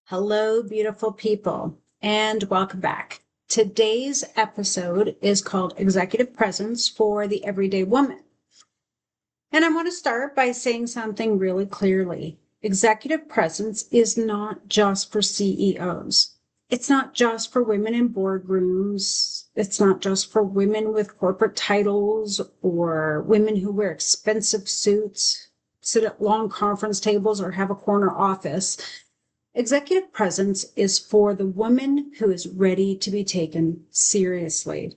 Hello, beautiful people, and welcome back. Today's episode is called Executive Presence for the Everyday Woman. And I want to start by saying something really clearly. Executive presence is not just for CEOs. It's not just for women in boardrooms. It's not just for women with corporate titles or women who wear expensive suits, sit at long conference tables, or have a corner office. Executive presence is for the woman who is ready to be taken seriously.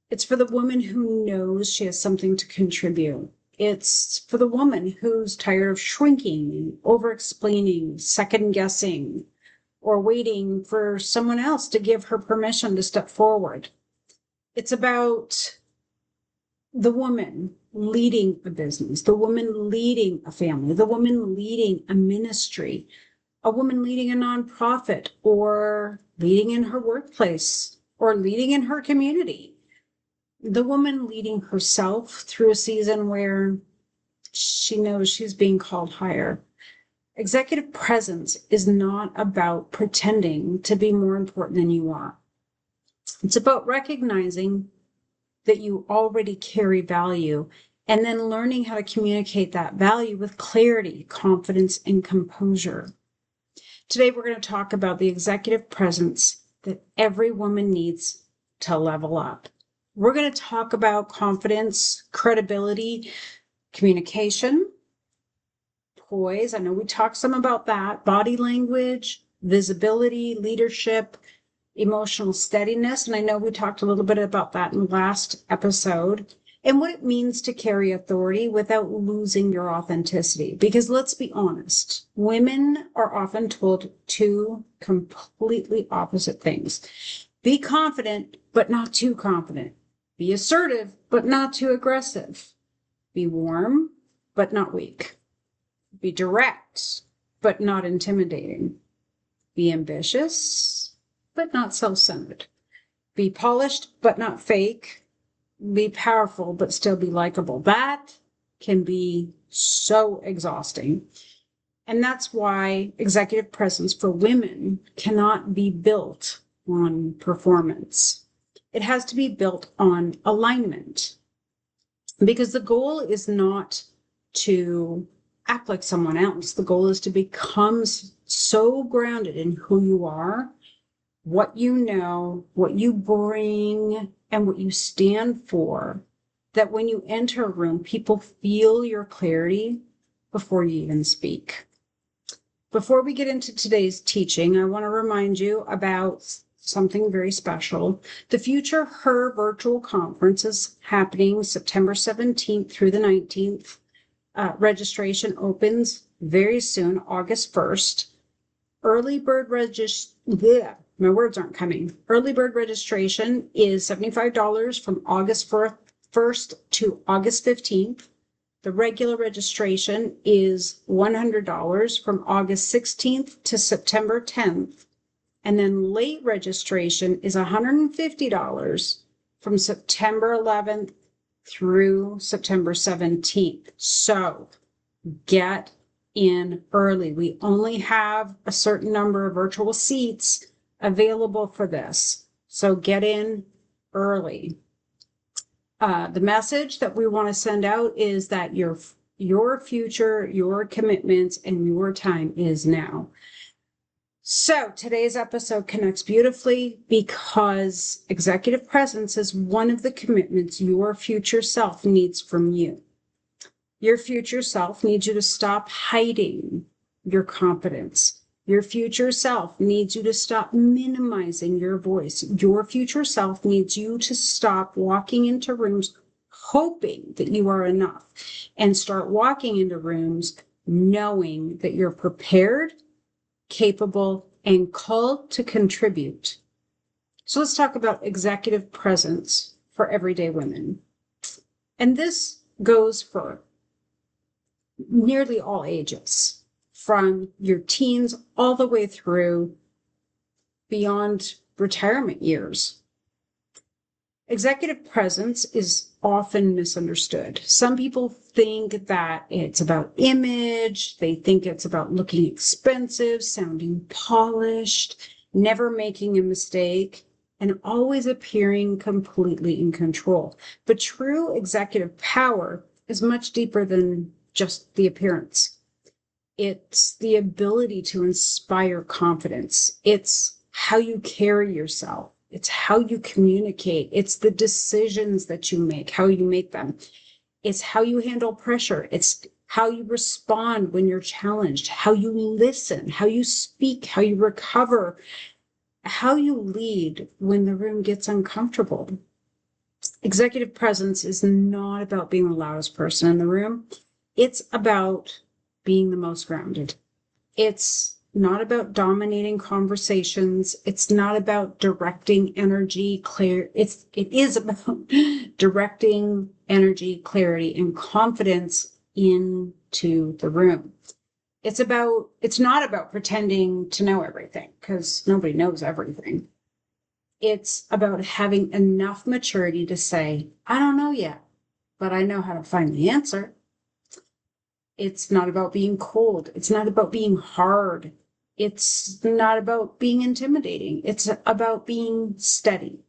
It's for the woman who knows she has something to contribute. It's for the woman who's tired of shrinking, over-explaining, second-guessing, or waiting for someone else to give her permission to step forward. It's about the woman leading a business, the woman leading a family, the woman leading a ministry, a woman leading a nonprofit, or leading in her workplace, or leading in her community. The woman leading herself through a season where she knows she's being called higher. Executive presence is not about pretending to be more important than you are. It's about recognizing that you already carry value and then learning how to communicate that value with clarity, confidence, and composure. Today, we're going to talk about the executive presence that every woman needs to level up. We're going to talk about confidence, credibility, communication, poise. I know we talked some about that, body language, visibility, leadership, emotional steadiness. And I know we talked a little bit about that in the last episode, and what it means to carry authority without losing your authenticity. Because let's be honest, women are often told two completely opposite things. Be confident, but not too confident. Be assertive, but not too aggressive. Be warm, but not weak. Be direct, but not intimidating. Be ambitious, but not self-centered. Be polished, but not fake. Be powerful, but still be likable. That can be so exhausting. And that's why executive presence for women cannot be built on performance. It has to be built on alignment. Because the goal is not to act like someone else. The goal is to become so grounded in who you are, what you know, what you bring, and what you stand for, that when you enter a room, people feel your clarity before you even speak. Before we get into today's teaching, I want to remind you about something very special. The Future Her virtual conference is happening September 17th through the 19th. Registration opens very soon, August 1st. Early bird my words aren't coming. Early bird registration is $75 from August 1st to August 15th. The regular registration is $100 from August 16th to September 10th. And then late registration is $150 from September 11th through September 17th. So get in early. We only have a certain number of virtual seats available for this. So get in early. The message that we want to send out is that your future, your commitments, and your time is now. So today's episode connects beautifully because executive presence is one of the commitments your future self needs from you. Your future self needs you to stop hiding your competence. Your future self needs you to stop minimizing your voice. Your future self needs you to stop walking into rooms hoping that you are enough and start walking into rooms knowing that you're prepared, capable, and called to contribute. So let's talk about executive presence for everyday women. And this goes for nearly all ages, from your teens all the way through beyond retirement years. Executive presence is often misunderstood. Some people think that it's about image, they think it's about looking expensive, sounding polished, never making a mistake, and always appearing completely in control. But true executive power is much deeper than just the appearance. It's the ability to inspire confidence. It's how you carry yourself. It's how you communicate. It's the decisions that you make, how you make them. It's how you handle pressure. It's how you respond when you're challenged, how you listen, how you speak, how you recover, how you lead when the room gets uncomfortable. Executive presence is not about being the loudest person in the room. It's about being the most grounded. It's not about dominating conversations. It's not about directing energy, it is about directing energy, clarity, and confidence into the room. It's not about pretending to know everything, because nobody knows everything. It's about having enough maturity to say, I don't know yet, but I know how to find the answer. It's not about being cold. It's not about being hard. It's not about being intimidating. It's about being steady.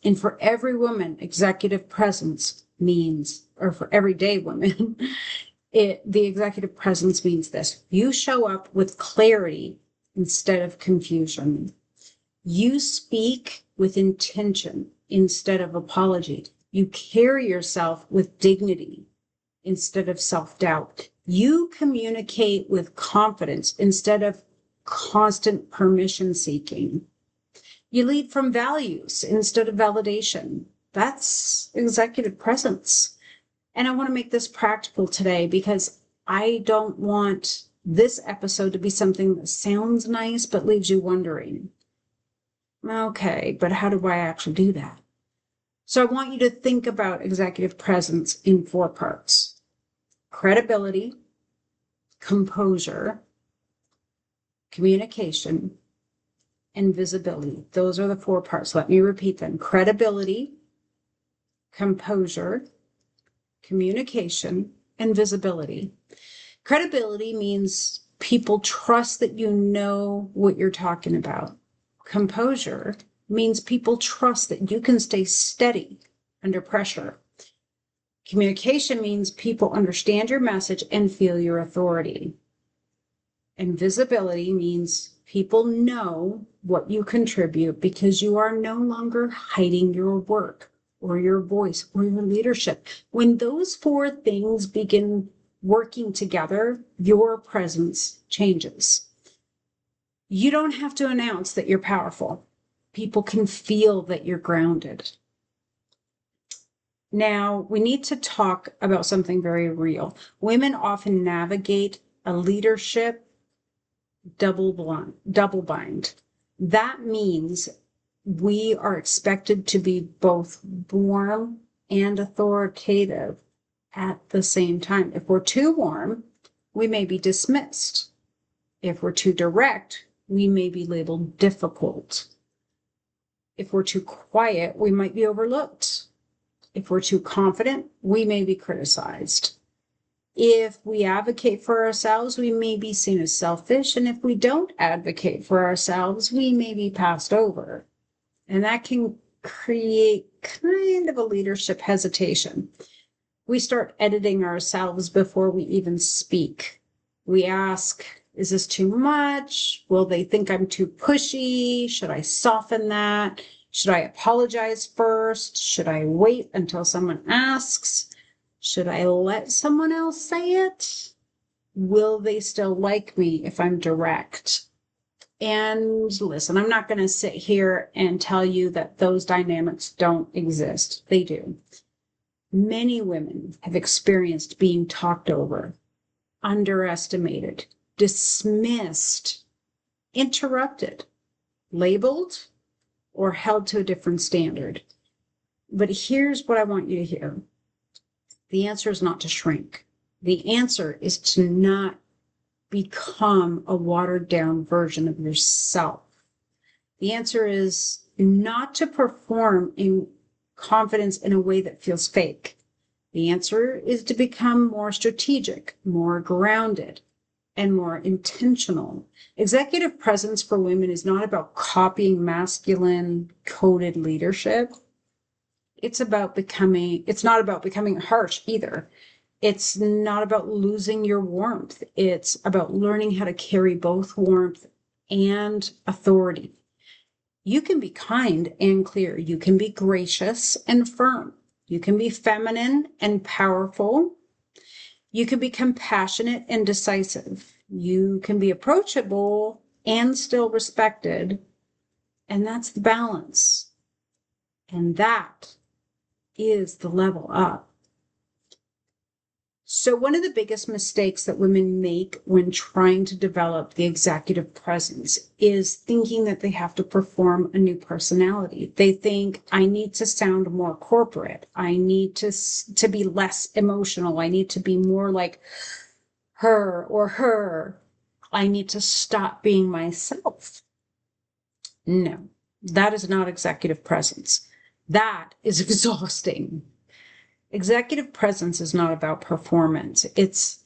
And for every woman, executive presence means, or for everyday women, the executive presence means this. You show up with clarity instead of confusion. You speak with intention instead of apology. You carry yourself with dignity instead of self-doubt. You communicate with confidence instead of constant permission seeking. You lead from values instead of validation. That's executive presence. And I want to make this practical today because I don't want this episode to be something that sounds nice but leaves you wondering, okay, but how do I actually do that? So I want you to think about executive presence in 4 parts: credibility, composure, communication, and visibility. Those are the 4 parts. Let me repeat them: credibility, composure, communication, and visibility. Credibility means people trust that you know what you're talking about. Composure means people trust that you can stay steady under pressure. Communication means people understand your message and feel your authority. And visibility means people know what you contribute because you are no longer hiding your work or your voice or your leadership. When those 4 things begin working together, your presence changes. You don't have to announce that you're powerful. People can feel that you're grounded. Now, we need to talk about something very real. Women often navigate a leadership double bind. That means we are expected to be both warm and authoritative at the same time. If we're too warm, we may be dismissed. If we're too direct, we may be labeled difficult. If we're too quiet, we might be overlooked. If we're too confident, we may be criticized. If we advocate for ourselves, we may be seen as selfish. And if we don't advocate for ourselves, we may be passed over. And that can create kind of a leadership hesitation. We start editing ourselves before we even speak. We ask, is this too much? Will they think I'm too pushy? Should I soften that? Should I apologize first? Should I wait until someone asks? Should I let someone else say it? Will they still like me if I'm direct? And listen, I'm not going to sit here and tell you that those dynamics don't exist. They do. Many women have experienced being talked over, underestimated, dismissed, interrupted, labeled, or held to a different standard. But here's what I want you to hear. The answer is not to shrink. The answer is to not become a watered down version of yourself. The answer is not to perform in confidence in a way that feels fake. The answer is to become more strategic, more grounded, and more intentional. Executive presence for women is not about copying masculine coded leadership. It's not about becoming harsh either. It's not about losing your warmth. It's about learning how to carry both warmth and authority. You can be kind and clear. You can be gracious and firm. You can be feminine and powerful. You can be compassionate and decisive. You can be approachable and still respected. And that's the balance. And that is the level up. So one of the biggest mistakes that women make when trying to develop the executive presence is thinking that they have to perform a new personality. They think, I need to sound more corporate. I need to be less emotional. I need to be more like her or her. I need to stop being myself. No, that is not executive presence. That is exhausting. Executive presence is not about performance. It's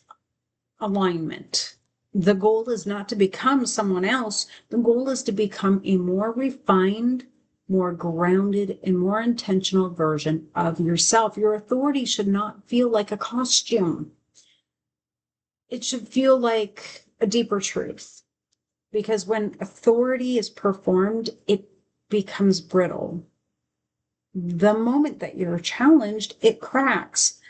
alignment. The goal is not to become someone else. The goal is to become a more refined, more grounded, and more intentional version of yourself. Your authority should not feel like a costume. It should feel like a deeper truth. Because when authority is performed, it becomes brittle. The moment that you're challenged, it cracks.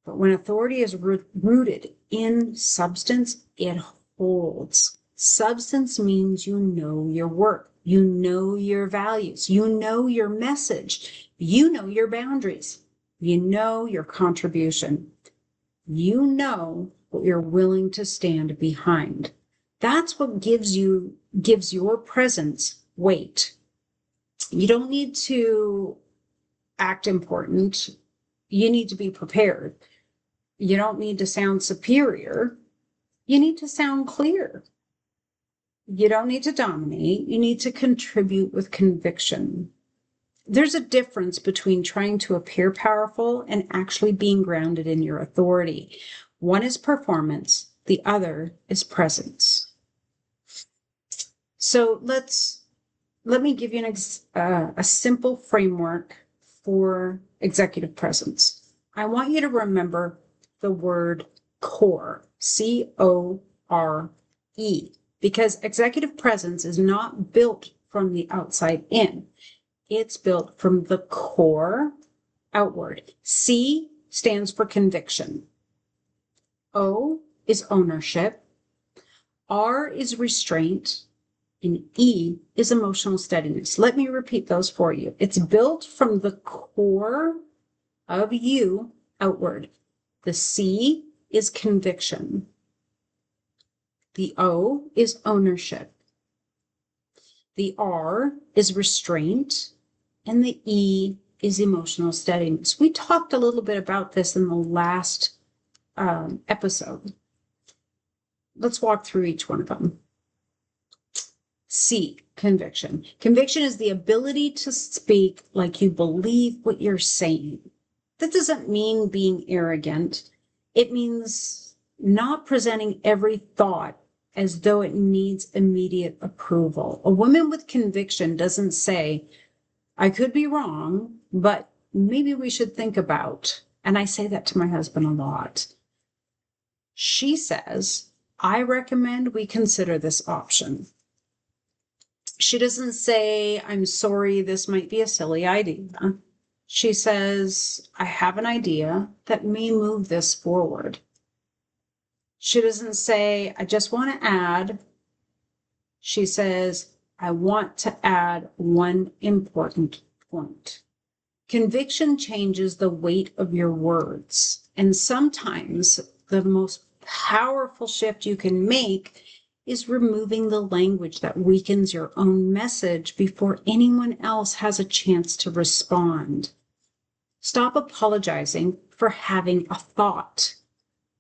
But when authority is rooted in substance, it holds. Substance means you know your work, you know your values, you know your message, you know your boundaries, you know your contribution, you know what you're willing to stand behind. That's what gives your presence weight. You don't need to act important. You need to be prepared. You don't need to sound superior. You need to sound clear. You don't need to dominate. You need to contribute with conviction. There's a difference between trying to appear powerful and actually being grounded in your authority. One is performance. The other is presence. So let me give you a simple framework for executive presence. I want you to remember the word core, C-O-R-E, because executive presence is not built from the outside in. It's built from the core outward. C stands for conviction. O is ownership. R is restraint. And E is emotional steadiness. Let me repeat those for you. It's built from the core of you outward. The C is conviction. The O is ownership. The R is restraint. And the E is emotional steadiness. We talked a little bit about this in the last episode. Let's walk through each one of them. C, conviction. Conviction is the ability to speak like you believe what you're saying. That doesn't mean being arrogant. It means not presenting every thought as though it needs immediate approval. A woman with conviction doesn't say, I could be wrong, but maybe we should think about. And I say that to my husband a lot. She says, I recommend we consider this option. She doesn't say, I'm sorry, this might be a silly idea. She says, I have an idea that may move this forward. She doesn't say, I just want to add. She says, I want to add one important point. Conviction changes the weight of your words. And sometimes the most powerful shift you can make is removing the language that weakens your own message before anyone else has a chance to respond. Stop apologizing for having a thought.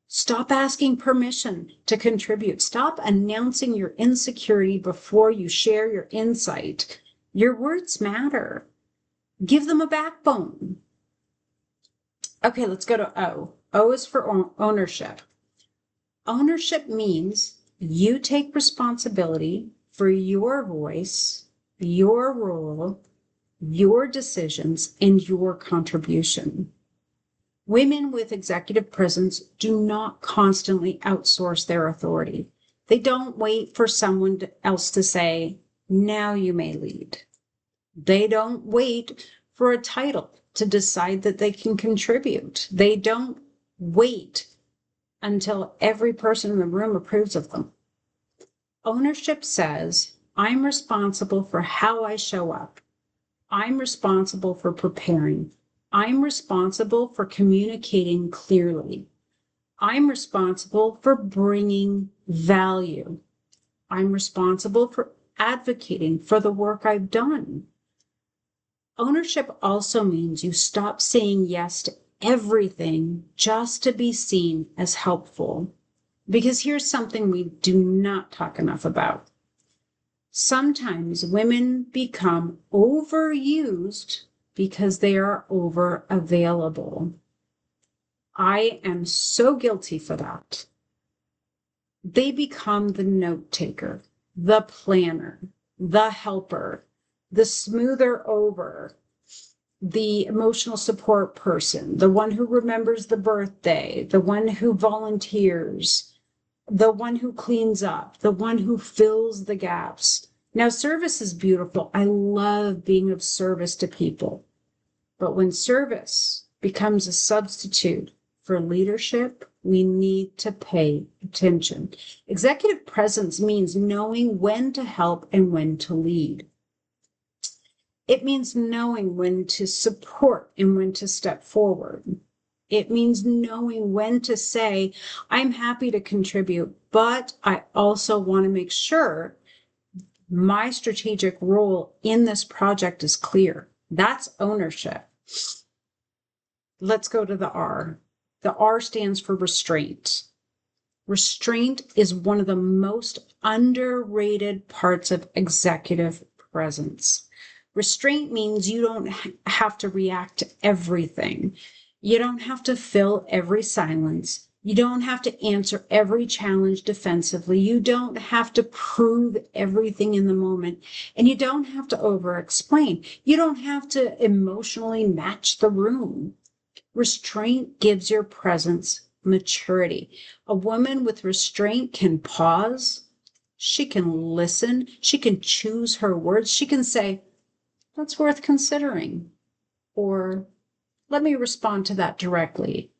Stop asking permission to contribute. Stop announcing your insecurity before you share your insight. Your words matter. Give them a backbone. Okay, let's go to O. O is for ownership. Ownership means you take responsibility for your voice, your role, your decisions, and your contribution. Women with executive presence do not constantly outsource their authority. They don't wait for someone else to say, now you may lead. They don't wait for a title to decide that they can contribute. They don't wait until every person in the room approves of them. Ownership says, I'm responsible for how I show up. I'm responsible for preparing. I'm responsible for communicating clearly. I'm responsible for bringing value. I'm responsible for advocating for the work I've done. Ownership also means you stop saying yes to everything just to be seen as helpful. Because here's something we do not talk enough about. Sometimes women become overused because they are over available. I am so guilty for that. They become the note taker, the planner, the helper, the smoother over, the emotional support person, the one who remembers the birthday, the one who volunteers, the one who cleans up, the one who fills the gaps. Now, service is beautiful. I love being of service to people. But when service becomes a substitute for leadership, we need to pay attention. Executive presence means knowing when to help and when to lead. It means knowing when to support and when to step forward. It means knowing when to say, I'm happy to contribute, but I also want to make sure my strategic role in this project is clear. That's ownership. Let's go to the R. The R stands for restraint. Restraint is one of the most underrated parts of executive presence. Restraint means you don't have to react to everything. You don't have to fill every silence. You don't have to answer every challenge defensively. You don't have to prove everything in the moment. And you don't have to over-explain. You don't have to emotionally match the room. Restraint gives your presence maturity. A woman with restraint can pause. She can listen. She can choose her words. She can say, that's worth considering. Or, let me respond to that directly.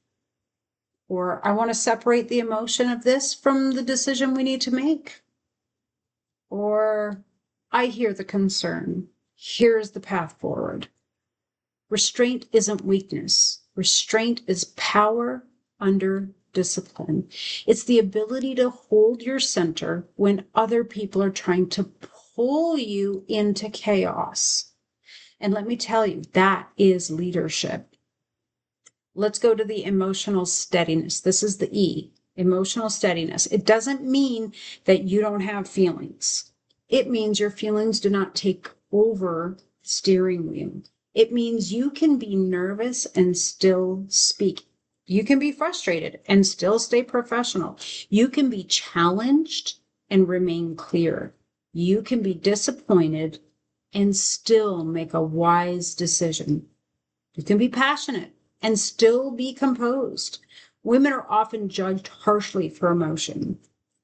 Or, I want to separate the emotion of this from the decision we need to make. Or, I hear the concern. Here's the path forward. Restraint isn't weakness. Restraint is power under discipline. It's the ability to hold your center when other people are trying to pull you into chaos. And let me tell you, that is leadership. Let's go to the emotional steadiness. This is the E, emotional steadiness. It doesn't mean that you don't have feelings. It means your feelings do not take over the steering wheel. It means you can be nervous and still speak. You can be frustrated and still stay professional. You can be challenged and remain clear. You can be disappointed and still make a wise decision. You can be passionate and still be composed. Women are often judged harshly for emotion,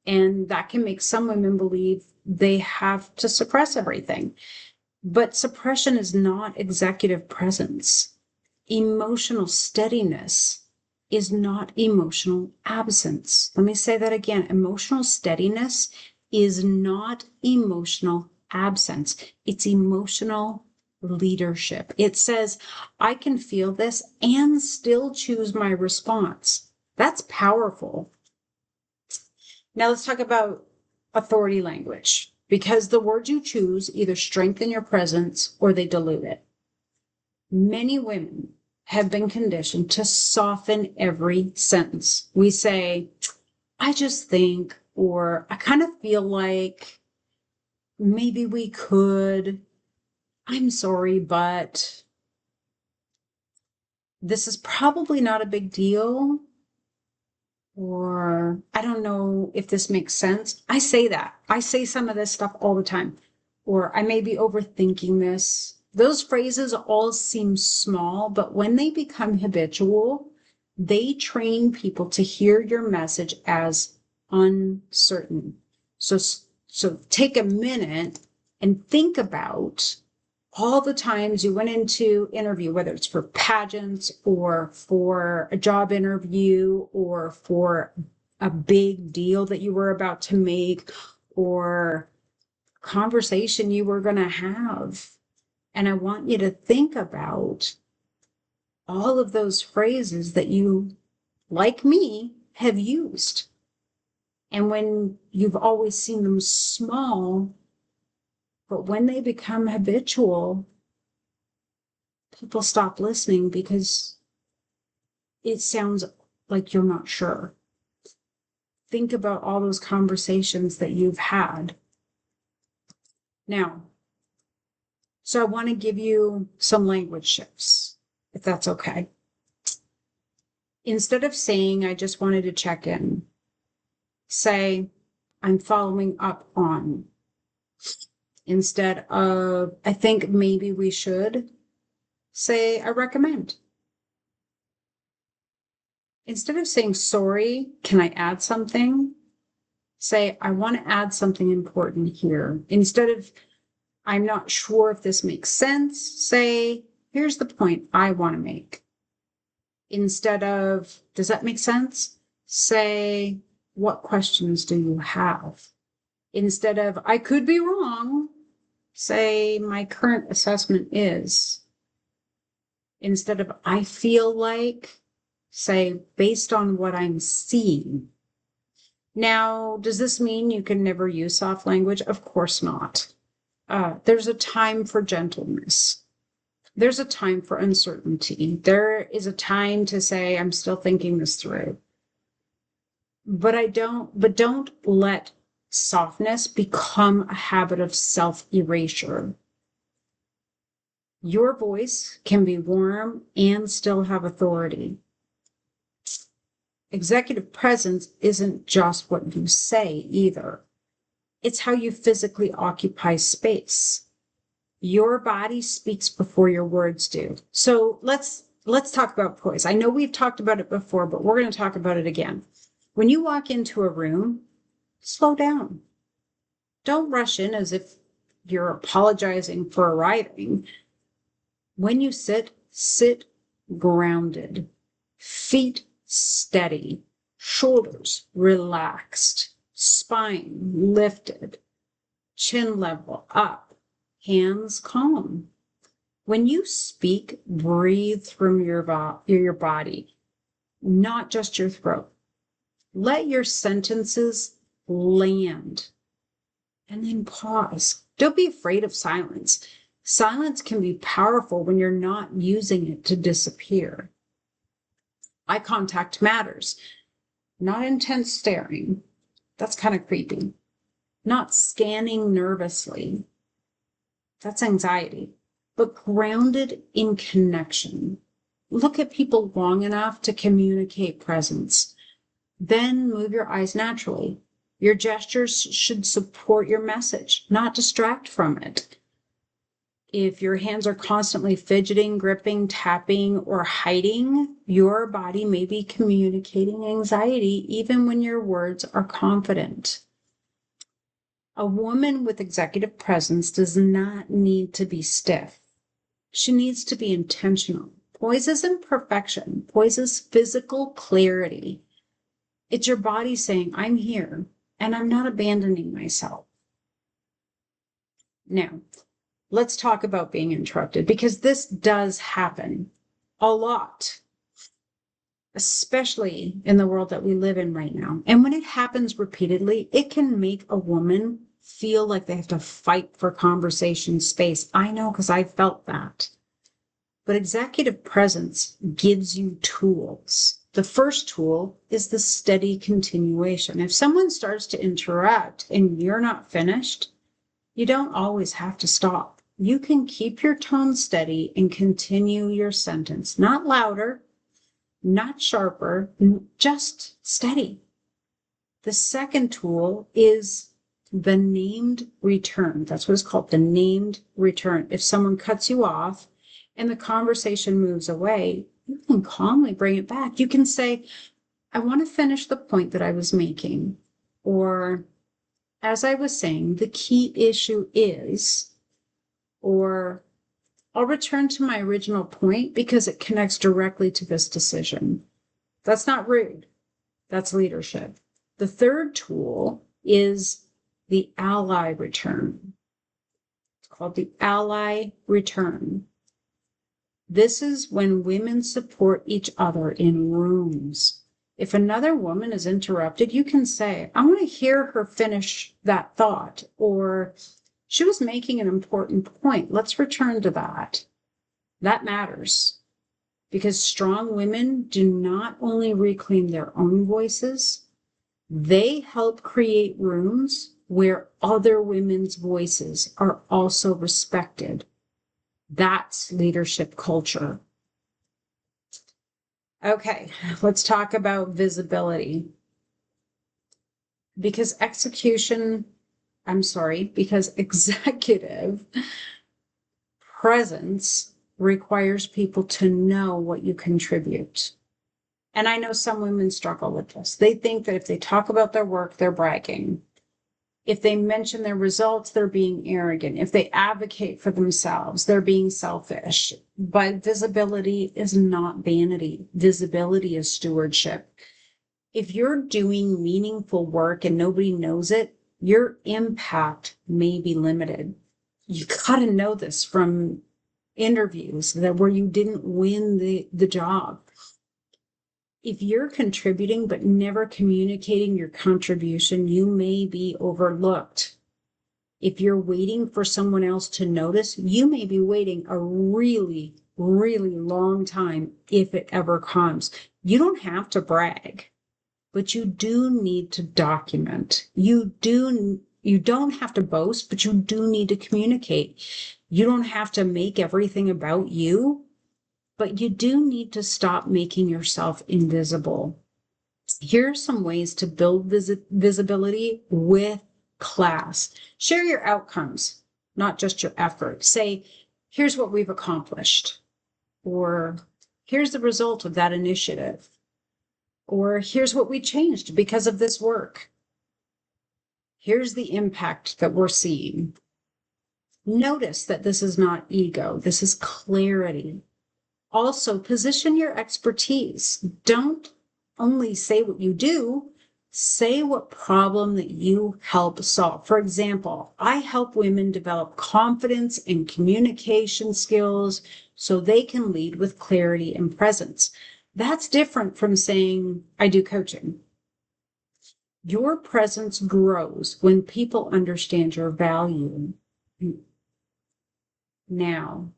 and that can make some women believe they have to suppress everything. But suppression is not executive presence. Emotional steadiness is not emotional absence. Let me say that again. Emotional steadiness is not emotional absence. It's emotional leadership. It says, I can feel this and still choose my response. That's powerful. Now let's talk about authority language, because the words you choose either strengthen your presence or they dilute it. Many women have been conditioned to soften every sentence. We say, I just think, or I kind of feel like, maybe we could, I'm sorry, but this is probably not a big deal, or I don't know if this makes sense. I say that. I say some of this stuff all the time, or I may be overthinking this. Those phrases all seem small, but when they become habitual, they train people to hear your message as uncertain. So take a minute and think about all the times you went into interview, whether it's for pageants or for a job interview or for a big deal that you were about to make or conversation you were going to have. And I want you to think about all of those phrases that you, like me, have used. And when you've always seen them small, but when they become habitual, people stop listening because it sounds like you're not sure. Think about all those conversations that you've had. Now, so I want to give you some language shifts, if that's okay. Instead of saying, I just wanted to check in, say, I'm following up on. Instead of, I think maybe we should, say, I recommend. Instead of saying, sorry, can I add something? Say, I want to add something important here. Instead of, I'm not sure if this makes sense, say, here's the point I want to make. Instead of, does that make sense? Say, what questions do you have? Instead of, I could be wrong, say, my current assessment is. Instead of, I feel like, say, based on what I'm seeing. Now, does this mean you can never use soft language? Of course not. There's a time for gentleness. There's a time for uncertainty. There is a time to say, I'm still thinking this through. But don't let softness become a habit of self-erasure. Your voice can be warm and still have authority. Executive presence isn't just what you say either. It's how you physically occupy space. Your body speaks before your words do. So let's talk about poise. I know we've talked about it before, but we're going to talk about it again. When you walk into a room, slow down. Don't rush in as if you're apologizing for arriving. When you sit grounded, feet steady, shoulders relaxed, spine lifted, chin level up, hands calm. When you speak, breathe from your body, not just your throat. Let your sentences land and then pause. Don't be afraid of silence. Silence can be powerful when you're not using it to disappear. Eye contact matters. Not intense staring. That's kind of creepy. Not scanning nervously. That's anxiety. But grounded in connection. Look at people long enough to communicate presence. Then move your eyes naturally. Your gestures should support your message, not distract from it. If your hands are constantly fidgeting, gripping, tapping, or hiding, your body may be communicating anxiety even when your words are confident. A woman with executive presence does not need to be stiff. She needs to be intentional, Poise isn't perfection. Poise is physical clarity. It's your body saying, I'm here and I'm not abandoning myself. Now, let's talk about being interrupted, because this does happen a lot, especially in the world that we live in right now. And when it happens repeatedly, it can make a woman feel like they have to fight for conversation space. I know, because I felt that. But executive presence gives you tools. The first tool is the steady continuation. If someone starts to interrupt and you're not finished, you don't always have to stop. You can keep your tone steady and continue your sentence. Not louder, not sharper, just steady. The second tool is the named return. That's what it's called, the named return. If someone cuts you off and the conversation moves away, you can calmly bring it back. You can say, I want to finish the point that I was making. Or, as I was saying, the key issue is, or I'll return to my original point because it connects directly to this decision. That's not rude. That's leadership. The third tool is the ally return. It's called the ally return. This is when women support each other in rooms. If another woman is interrupted, you can say, I want to hear her finish that thought, or she was making an important point. Let's return to that. That matters, because strong women do not only reclaim their own voices, they help create rooms where other women's voices are also respected. That's leadership culture. Okay, let's talk about visibility. Because executive presence requires people to know what you contribute. And I know some women struggle with this. They think that if they talk about their work, they're bragging. If they mention their results, they're being arrogant. If they advocate for themselves, they're being selfish. But visibility is not vanity. Visibility is stewardship. If you're doing meaningful work and nobody knows it, your impact may be limited. You got to know this from interviews where you didn't win the job. If you're contributing but never communicating your contribution, you may be overlooked. If you're waiting for someone else to notice, you may be waiting a really, really long time if it ever comes. You don't have to brag, but you do need to document. You don't have to boast, but you do need to communicate. You don't have to make everything about you, but you do need to stop making yourself invisible. Here are some ways to build visibility with class. Share your outcomes, not just your effort. Say, here's what we've accomplished, or here's the result of that initiative, or here's what we changed because of this work. Here's the impact that we're seeing. Notice that this is not ego, this is clarity. Also, position your expertise. Don't only say what you do, say what problem that you help solve. For example, I help women develop confidence and communication skills so they can lead with clarity and presence. That's different from saying, I do coaching. Your presence grows when people understand your value. Now,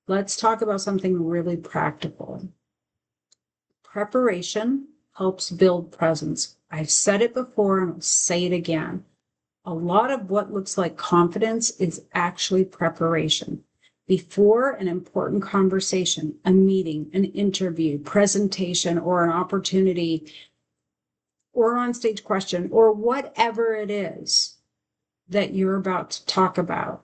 let's talk about something really practical. Preparation helps build presence. I've said it before and I'll say it again. A lot of what looks like confidence is actually preparation. Before an important conversation, a meeting, an interview, presentation, or an opportunity, or on-stage question, or whatever it is that you're about to talk about,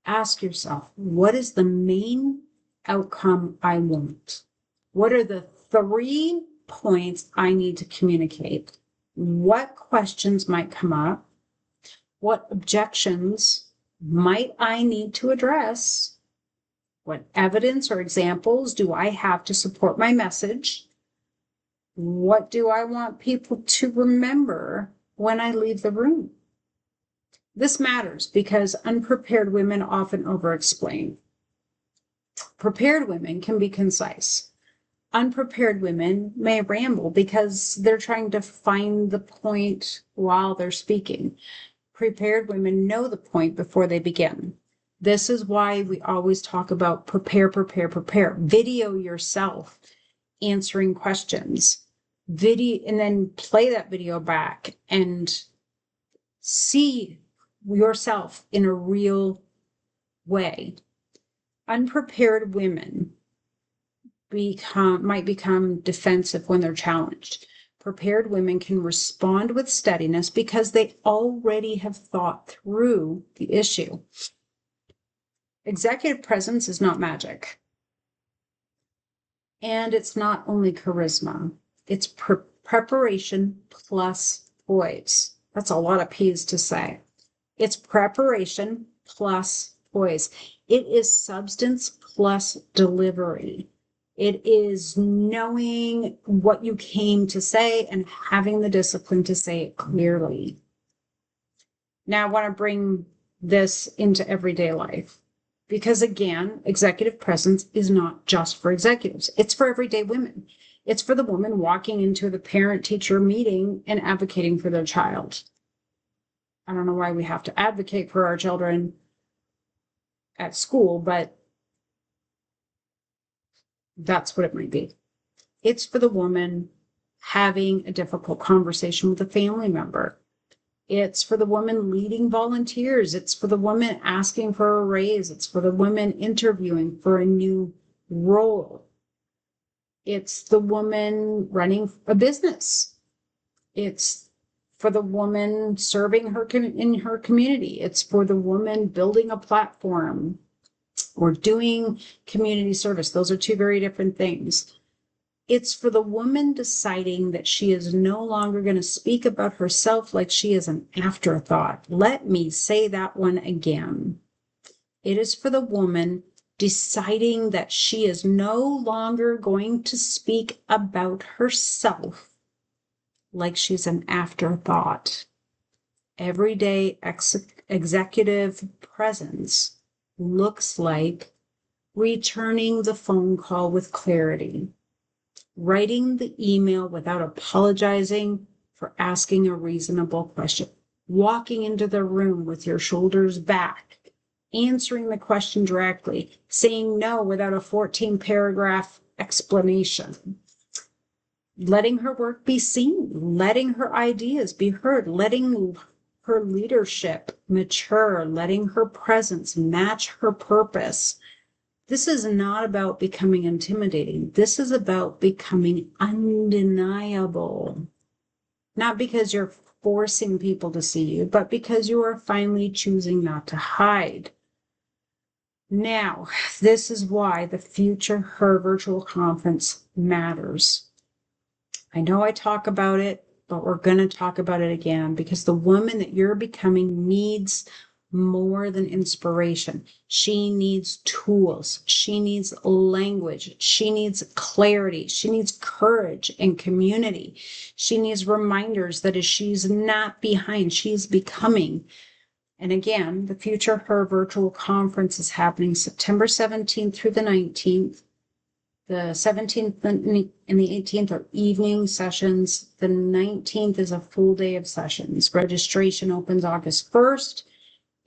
ask yourself, what is the main outcome I want? What are the 3 points I need to communicate? What questions might come up? What objections might I need to address? What evidence or examples do I have to support my message? What do I want people to remember when I leave the room? This matters because unprepared women often over-explain. Prepared women can be concise. Unprepared women may ramble because they're trying to find the point while they're speaking. Prepared women know the point before they begin. This is why we always talk about prepare, prepare, prepare. Video yourself answering questions. Video, and then play that video back and see yourself in a real way. Unprepared women might become defensive when they're challenged. Prepared women can respond with steadiness because they already have thought through the issue. Executive presence is not magic. And it's not only charisma. It's preparation plus poise. That's a lot of P's to say. It's preparation plus poise. It is substance plus delivery. It is knowing what you came to say and having the discipline to say it clearly. Now, I want to bring this into everyday life because, again, executive presence is not just for executives. It's for everyday women. It's for the woman walking into the parent-teacher meeting and advocating for their child. I don't know why we have to advocate for our children at school, but that's what it might be. It's for the woman having a difficult conversation with a family member. It's for the woman leading volunteers. It's for the woman asking for a raise. It's for the woman interviewing for a new role. It's the woman running a business. It's for the woman serving in her community. It's for the woman building a platform or doing community service. Those are two very different things. It's for the woman deciding that she is no longer going to speak about herself like she is an afterthought. Let me say that one again. It is for the woman deciding that she is no longer going to speak about herself like she's an afterthought. Everyday executive presence looks like returning the phone call with clarity, writing the email without apologizing for asking a reasonable question, walking into the room with your shoulders back, answering the question directly, saying no without a 14-paragraph explanation, letting her work be seen, letting her ideas be heard, letting her leadership mature, letting her presence match her purpose. This is not about becoming intimidating. This is about becoming undeniable. Not because you're forcing people to see you, but because you are finally choosing not to hide. Now, this is why the Future Her virtual conference matters. I know I talk about it, but we're going to talk about it again because the woman that you're becoming needs more than inspiration. She needs tools. She needs language. She needs clarity. She needs courage and community. She needs reminders that she's not behind, she's becoming. And again, the Future Her virtual conference is happening September 17th through the 19th. The 17th and the 18th are evening sessions. The 19th is a full day of sessions. Registration opens August 1st.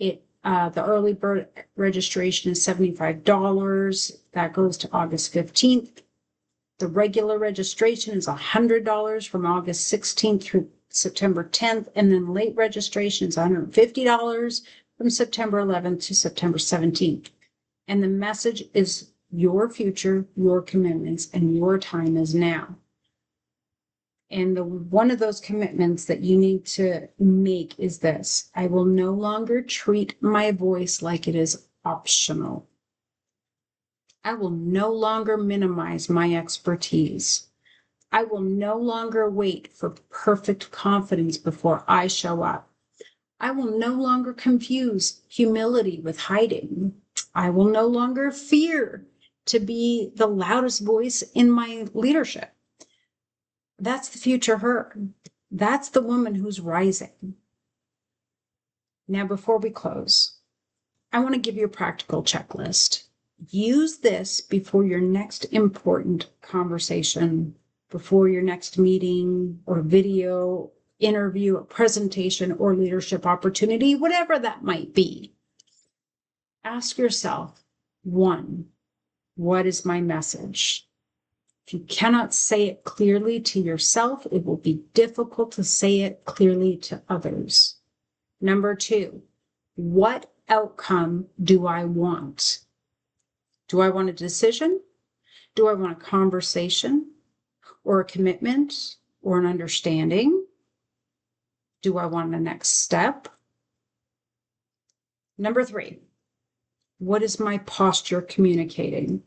The early bird registration is $75. That goes to August 15th. The regular registration is $100 from August 16th through September 10th. And then late registration is $150 from September 11th to September 17th. And the message is your future, your commitments, and your time is now. And one of those commitments that you need to make is this: I will no longer treat my voice like it is optional. I will no longer minimize my expertise. I will no longer wait for perfect confidence before I show up. I will no longer confuse humility with hiding. I will no longer fear to be the loudest voice in my leadership. That's the future her. That's the woman who's rising. Now, before we close, I want to give you a practical checklist. Use this before your next important conversation, before your next meeting or video, interview, a presentation, or leadership opportunity, whatever that might be. Ask yourself, 1, what is my message? If you cannot say it clearly to yourself, it will be difficult to say it clearly to others. Number 2, what outcome do I want? Do I want a decision? Do I want a conversation or a commitment or an understanding? Do I want the next step? Number 3, what is my posture communicating?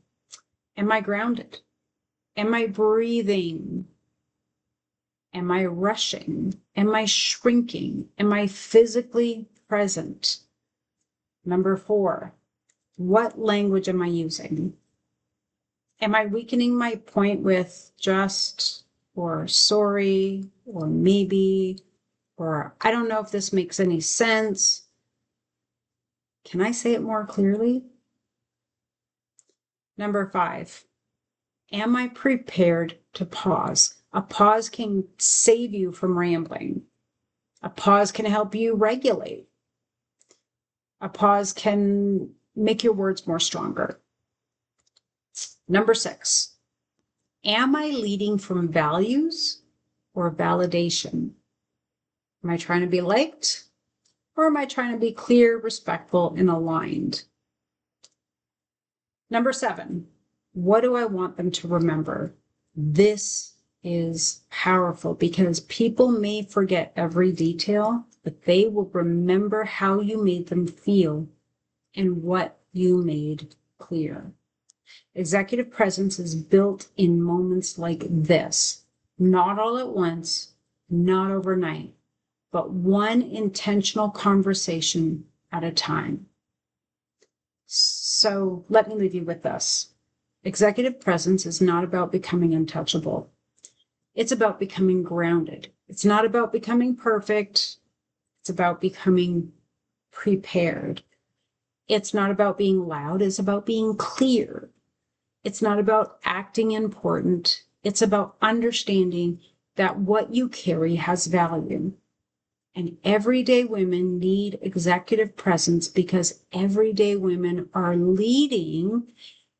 Am I grounded? Am I breathing? Am I rushing? Am I shrinking? Am I physically present? Number 4, what language am I using? Am I weakening my point with just, or sorry, or maybe, or I don't know if this makes any sense? Can I say it more clearly? Number 5, am I prepared to pause? A pause can save you from rambling. A pause can help you regulate. A pause can make your words more stronger. Number 6, am I leading from values or validation? Am I trying to be liked, or am I trying to be clear, respectful, and aligned? Number 7, what do I want them to remember? This is powerful because people may forget every detail, but they will remember how you made them feel and what you made clear. Executive presence is built in moments like this, not all at once, not overnight, but one intentional conversation at a time. So let me leave you with this. Executive presence is not about becoming untouchable. It's about becoming grounded. It's not about becoming perfect. It's about becoming prepared. It's not about being loud. It's about being clear. It's not about acting important. It's about understanding that what you carry has value. And everyday women need executive presence because everyday women are leading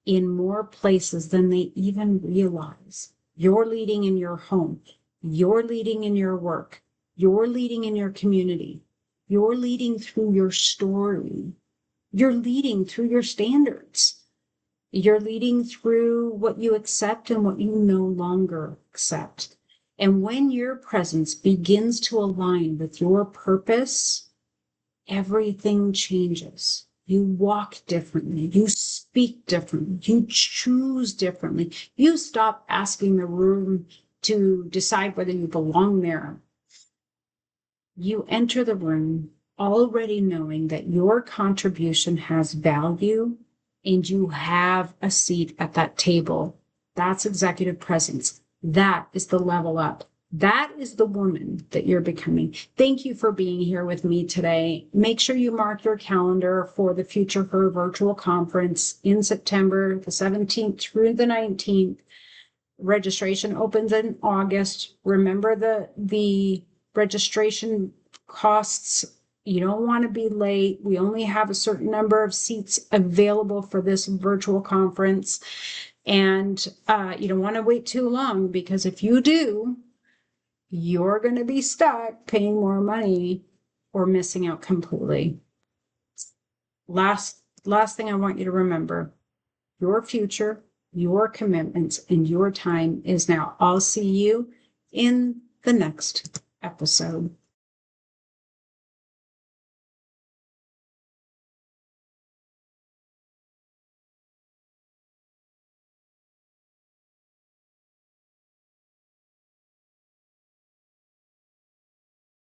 in more places than they even realize. You're leading in your home. You're leading in your work. You're leading in your community. You're leading through your story. You're leading through your standards. You're leading through what you accept and what you no longer accept. And when your presence begins to align with your purpose, everything changes. You walk differently. You speak differently. You choose differently. You stop asking the room to decide whether you belong there. You enter the room already knowing that your contribution has value and you have a seat at that table. That's executive presence. That is the level up. That is the woman that you're becoming. Thank you for being here with me today. Make sure you mark your calendar for the Future Her virtual conference in September, the 17th through the 19th. Registration opens in August. Remember the registration costs. You don't want to be late. We only have a certain number of seats available for this virtual conference. And you don't want to wait too long because if you do, you're going to be stuck paying more money or missing out completely. Last thing I want you to remember, your future, your commitments, and your time is now. I'll see you in the next episode.